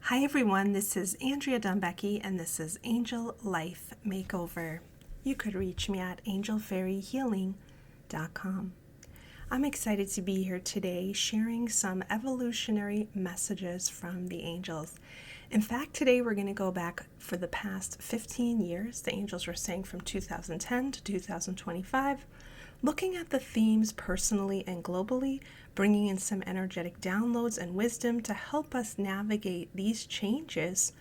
Hi everyone, this is Andrea Dunbecky and this is Angel Life Makeover. You could reach me at angelfairyhealing.com. I'm excited to be here today sharing some evolutionary messages from the angels. In fact, today we're going to go back for the past 15 years. The angels were saying from 2010 to 2025, looking at the themes personally and globally, bringing in some energetic downloads and wisdom to help us navigate these changes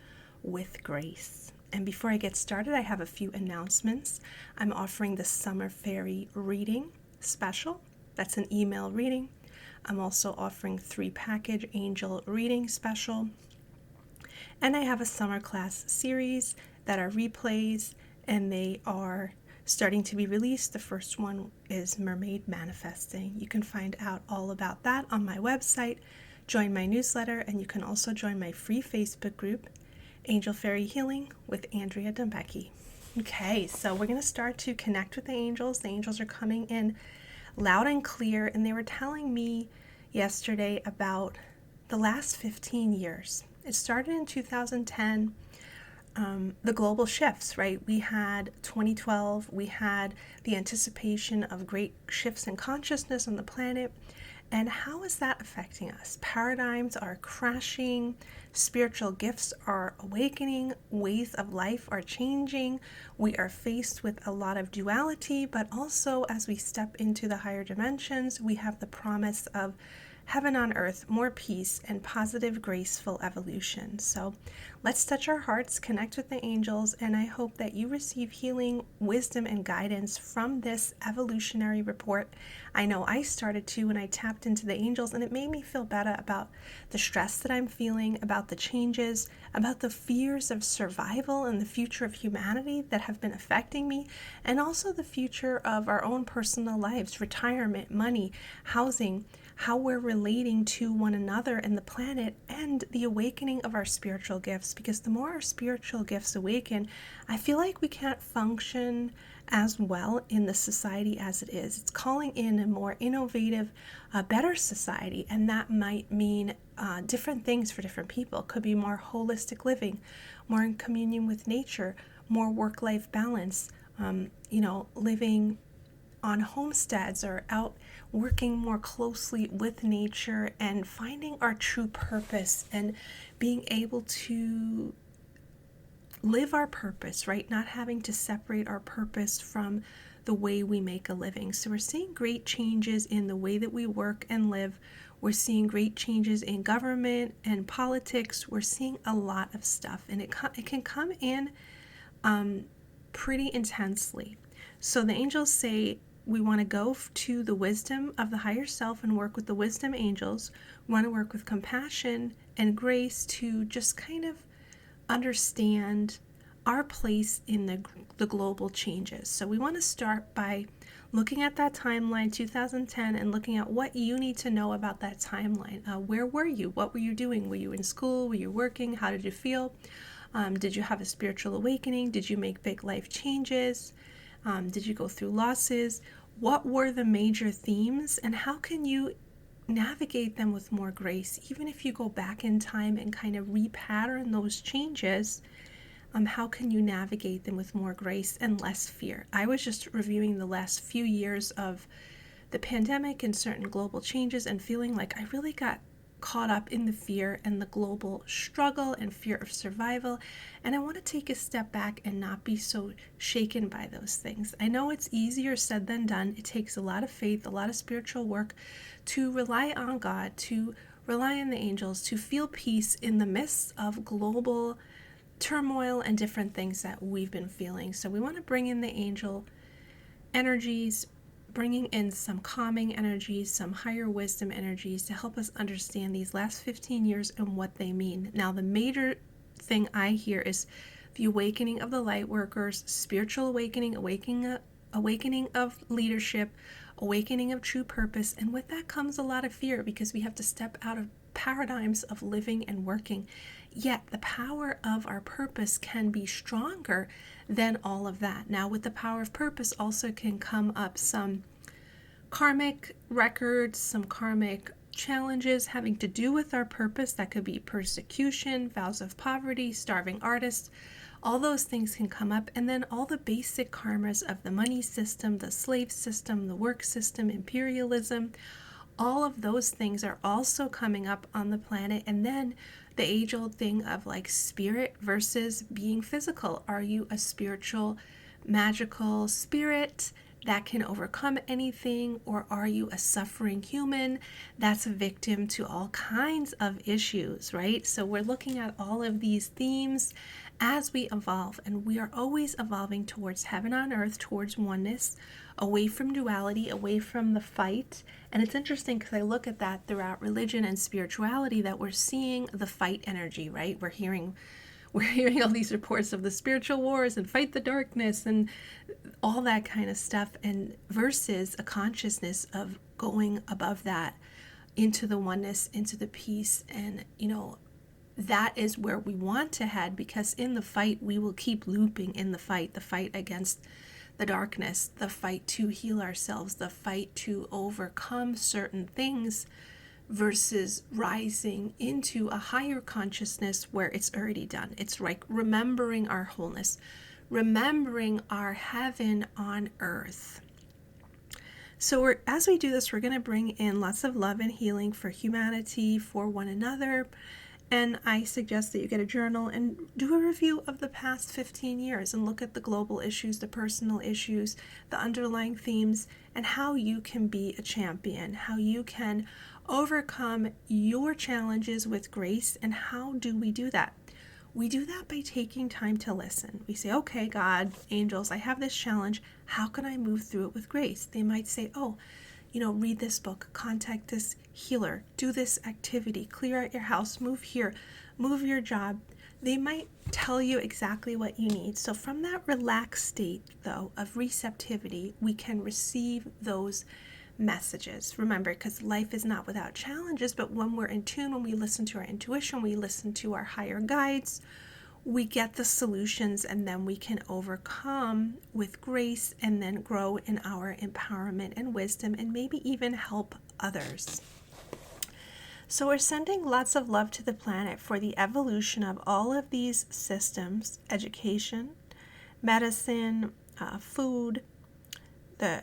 with grace. And before I get started, I have a few announcements. I'm offering the Summer Fairy Reading Special. That's an email reading. I'm also offering 3-package angel reading special. And I have a summer class series that are replays, and they are starting to be released. The first one is Mermaid Manifesting. You can find out all about that on my website, join my newsletter, and you can also join my free Facebook group, Angel Fairy Healing with Andrea Dunbecky. Okay, so we're going to start to connect with the angels. The angels are coming in loud and clear, and they were telling me yesterday about the last 15 years. It started in 2010. The global shifts, right? We had 2012, we had the anticipation of great shifts in consciousness on the planet. And how is that affecting us? Paradigms are crashing, spiritual gifts are awakening, ways of life are changing. We are faced with a lot of duality, but also as we step into the higher dimensions, we have the promise of heaven on earth, more peace, and positive, graceful evolution. So let's touch our hearts, connect with the angels, and I hope that you receive healing, wisdom, and guidance from this evolutionary report. I know I started to when I tapped into the angels, and it made me feel better about the stress that I'm feeling, about the changes, about the fears of survival and the future of humanity that have been affecting me, and also the future of our own personal lives, retirement, money, housing, how we're relating to one another and the planet, and the awakening of our spiritual gifts. Because the more our spiritual gifts awaken, I feel like we can't function as well in the society as it is. It's calling in a more innovative, better society, and that might mean different things for different people. It could be more holistic living, more in communion with nature, more work-life balance, living on homesteads or out working more closely with nature and finding our true purpose and being able to live our purpose, right? Not having to separate our purpose from the way we make a living. So we're seeing great changes in the way that we work and live. We're seeing great changes in government and politics. We're seeing a lot of stuff, and it can come in pretty intensely. So the angels say we want to go to the wisdom of the higher self and work with the wisdom angels. We want to work with compassion and grace to just kind of understand our place in the global changes. So we want to start by looking at that timeline, 2010, and looking at what you need to know about that timeline. Where were you? What were you doing? Were you in school? Were you working? How did you feel? Did you have a spiritual awakening? Did you make big life changes? Did you go through losses? What were the major themes, and how can you navigate them with more grace? Even if you go back in time and kind of repattern those changes, how can you navigate them with more grace and less fear? I was just reviewing the last few years of the pandemic and certain global changes and feeling like I really got caught up in the fear and the global struggle and fear of survival, and I want to take a step back and not be so shaken by those things. I know it's easier said than done. It takes a lot of faith, a lot of spiritual work to rely on God, to rely on the angels, to feel peace in the midst of global turmoil and different things that we've been feeling. So we want to bring in the angel energies, bringing in some calming energies, some higher wisdom energies to help us understand these last 15 years and what they mean. Now, the major thing I hear is the awakening of the light workers, spiritual awakening, awakening of leadership, awakening of true purpose. And with that comes a lot of fear, because we have to step out of paradigms of living and working. Yet the power of our purpose can be stronger than all of that. Now, with the power of purpose also can come up some karmic records, some karmic challenges having to do with our purpose. That could be persecution, vows of poverty, starving artists. All those things can come up. And then all the basic karmas of the money system, the slave system, the work system, imperialism, all of those things are also coming up on the planet. And then the age-old thing of like spirit versus being physical. Are you a spiritual, magical spirit that can overcome anything, or are you a suffering human that's a victim to all kinds of issues, right? So we're looking at all of these themes as we evolve, and we are always evolving towards heaven on earth, towards oneness, away from duality, away from the fight. And it's interesting because I look at that throughout religion and spirituality, that we're seeing the fight energy, right? We're hearing all these reports of the spiritual wars and fight the darkness and all that kind of stuff, and versus a consciousness of going above that into the oneness, into the peace. And that is where we want to head, because in the fight we will keep looping in the fight against the darkness, the fight to heal ourselves, the fight to overcome certain things, versus rising into a higher consciousness where it's already done. It's like remembering our wholeness, remembering our heaven on earth. So as we do this, we're going to bring in lots of love and healing for humanity, for one another. And I suggest that you get a journal and do a review of the past 15 years and look at the global issues, the personal issues, the underlying themes, and how you can be a champion, how you can overcome your challenges with grace. And how do we do that? We do that by taking time to listen. We say, okay, God, angels, I have this challenge. How can I move through it with grace? They might say, read this book, contact this healer, do this activity, clear out your house, move here, move your job. They might tell you exactly what you need. So from that relaxed state, though, of receptivity, we can receive those messages. Remember, because life is not without challenges, but when we're in tune, when we listen to our intuition, we listen to our higher guides, we get the solutions, and then we can overcome with grace and then grow in our empowerment and wisdom, and maybe even help others. So we're sending lots of love to the planet for the evolution of all of these systems: education, medicine, food, the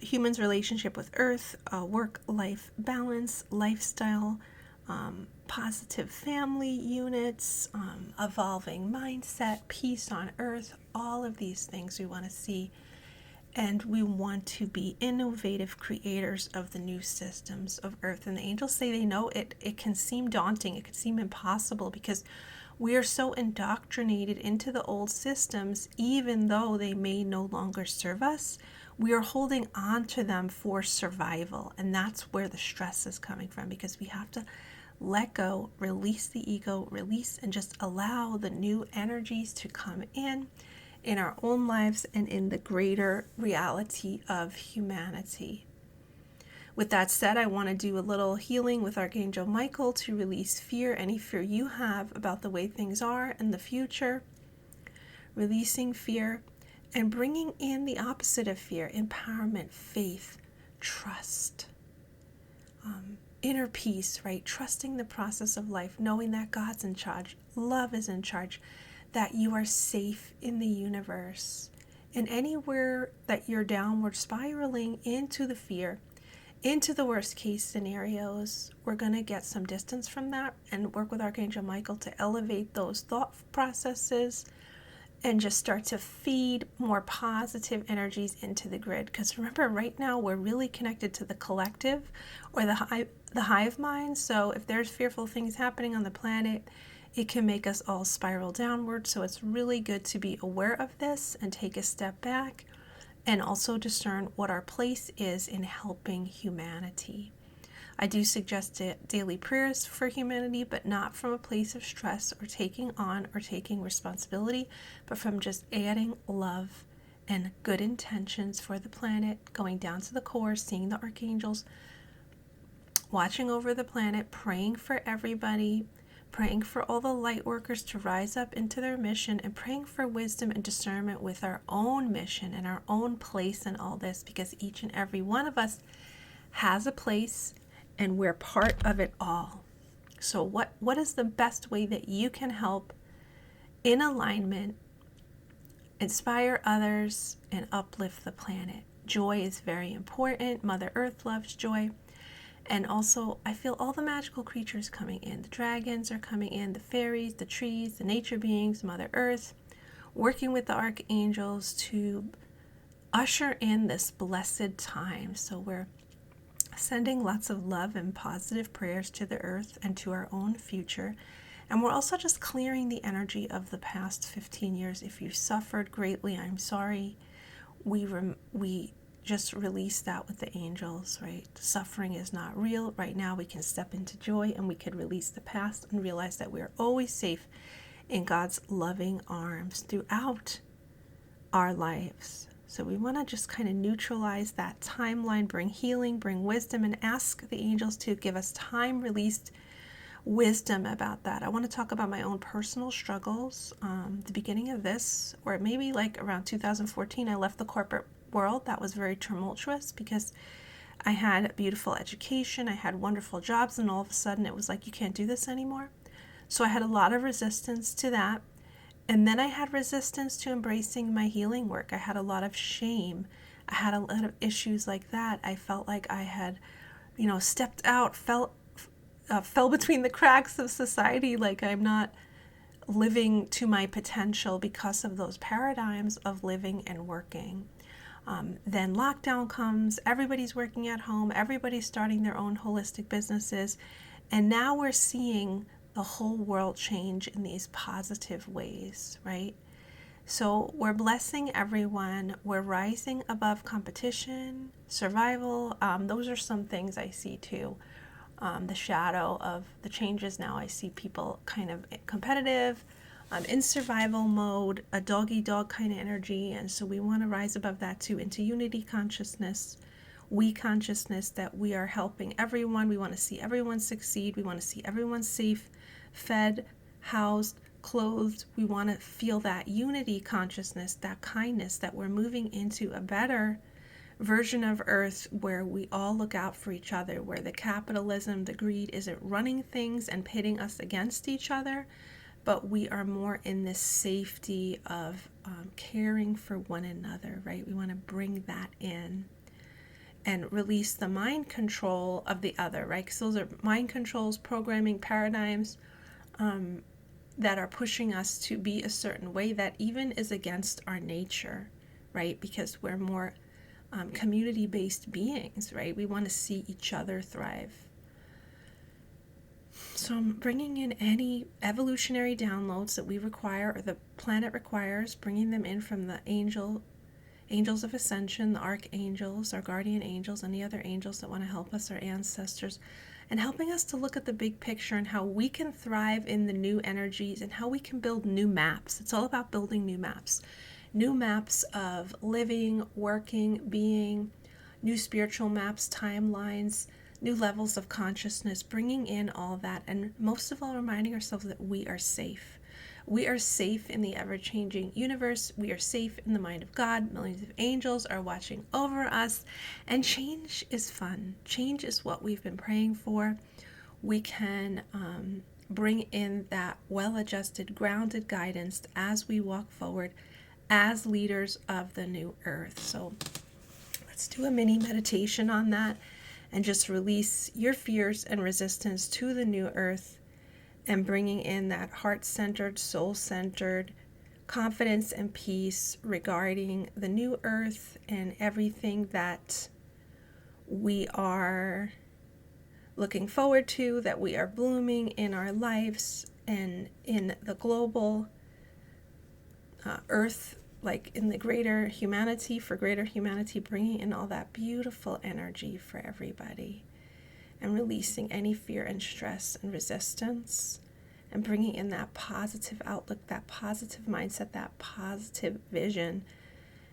human's relationship with earth, work-life balance, lifestyle, positive family units, evolving mindset, peace on earth. All of these things we want to see, and we want to be innovative creators of the new systems of earth. And the angels say they know it can seem daunting, it can seem impossible, because we are so indoctrinated into the old systems. Even though they may no longer serve us, we are holding on to them for survival. And that's where the stress is coming from, because we have to let go, release the ego, release and just allow the new energies to come in our own lives and in the greater reality of humanity. With that said, I want to do a little healing with Archangel Michael to release fear, any fear you have about the way things are in the future, releasing fear and bringing in the opposite of fear: empowerment, faith, trust, inner peace, right? Trusting the process of life, knowing that God's in charge, love is in charge, that you are safe in the universe. And anywhere that you're downward spiraling into the fear, into the worst case scenarios, we're going to get some distance from that and work with Archangel Michael to elevate those thought processes and just start to feed more positive energies into the grid. Because remember, right now we're really connected to the collective, or the hive mind. So if there's fearful things happening on the planet, it can make us all spiral downward. So it's really good to be aware of this and take a step back, and also discern what our place is in helping humanity. I do suggest daily prayers for humanity, but not from a place of stress or taking on or taking responsibility, but from just adding love and good intentions for the planet, going down to the core, seeing the archangels, watching over the planet, praying for everybody, praying for all the light workers to rise up into their mission, and praying for wisdom and discernment with our own mission and our own place in all this, because each and every one of us has a place and we're part of it all. So what is the best way that you can help in alignment, inspire others, and uplift the planet? Joy is very important. Mother Earth loves joy. And also, I feel all the magical creatures coming in. The dragons are coming in, the fairies, the trees, the nature beings, Mother Earth, working with the archangels to usher in this blessed time. So we're sending lots of love and positive prayers to the earth and to our own future. And we're also just clearing the energy of the past 15 years. If you suffered greatly, I'm sorry. We just release that with the angels, right? Suffering is not real. Right now we can step into joy and we can release the past and realize that we are always safe in God's loving arms throughout our lives. So we want to just kind of neutralize that timeline, bring healing, bring wisdom, and ask the angels to give us time-released wisdom about that. I want to talk about my own personal struggles. The beginning of this, or maybe like around 2014, I left the corporate world. That was very tumultuous because I had a beautiful education, I had wonderful jobs, and all of a sudden it was like, you can't do this anymore. So I had a lot of resistance to that. And then I had resistance to embracing my healing work. I had a lot of shame. I had a lot of issues like that. I felt like I had, stepped out, fell between the cracks of society, like I'm not living to my potential because of those paradigms of living and working. Then lockdown comes, everybody's working at home, everybody's starting their own holistic businesses, and now we're seeing the whole world change in these positive ways, right? So we're blessing everyone. We're rising above competition, survival. Those are some things I see too. The shadow of the changes now. I see people kind of competitive, in survival mode, a dog-eat-dog kind of energy. And so we want to rise above that too, into unity consciousness, we consciousness, that we are helping everyone. We want to see everyone succeed. We want to see everyone safe, fed, housed, clothed. We want to feel that unity consciousness, that kindness, that we're moving into a better version of Earth where we all look out for each other, where the capitalism, the greed isn't running things and pitting us against each other, but we are more in this safety of caring for one another, right? We want to bring that in and release the mind control of the other, right? Because those are mind controls, programming, paradigms that are pushing us to be a certain way that even is against our nature, right? Because we're more community-based beings, right? We want to see each other thrive. So I'm bringing in any evolutionary downloads that we require or the planet requires, bringing them in from the angels of ascension, the archangels, our guardian angels, any other angels that want to help us, our ancestors, and helping us to look at the big picture and how we can thrive in the new energies and how we can build new maps. It's all about building new maps of living, working, being, new spiritual maps, timelines, new levels of consciousness, bringing in all that, and most of all reminding ourselves that we are safe. We are safe in the ever-changing universe. We are safe in the mind of God. Millions of angels are watching over us, and change is fun. Change is what we've been praying for. We can bring in that well-adjusted, grounded guidance as we walk forward as leaders of the new earth. So let's do a mini meditation on that and just release your fears and resistance to the new earth and bringing in that heart-centered, soul-centered confidence and peace regarding the new earth and everything that we are looking forward to, that we are blooming in our lives and in the global earth, like in the greater humanity, for greater humanity, bringing in all that beautiful energy for everybody and releasing any fear and stress and resistance and bringing in that positive outlook, that positive mindset, that positive vision,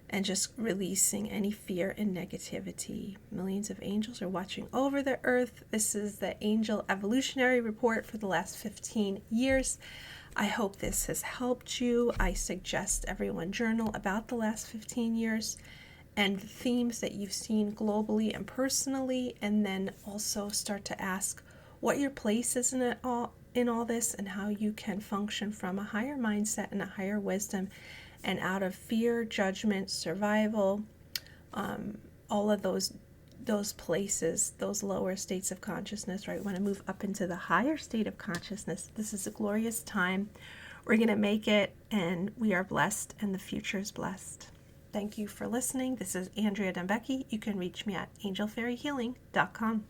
and just releasing any fear and negativity. Millions of angels are watching over the earth. This is the Angel Evolutionary Report for the last 15 years. I hope this has helped you. I suggest everyone journal about the last 15 years and themes that you've seen globally and personally, and then also start to ask what your place is in all this, and how you can function from a higher mindset and a higher wisdom, and out of fear, judgment, survival, all of those places, those lower states of consciousness, right? We want to move up into the higher state of consciousness. This is a glorious time. We're going to make it, and we are blessed, and the future is blessed. Thank you for listening. This is Andrea Dembecki. You can reach me at angelfairyhealing.com.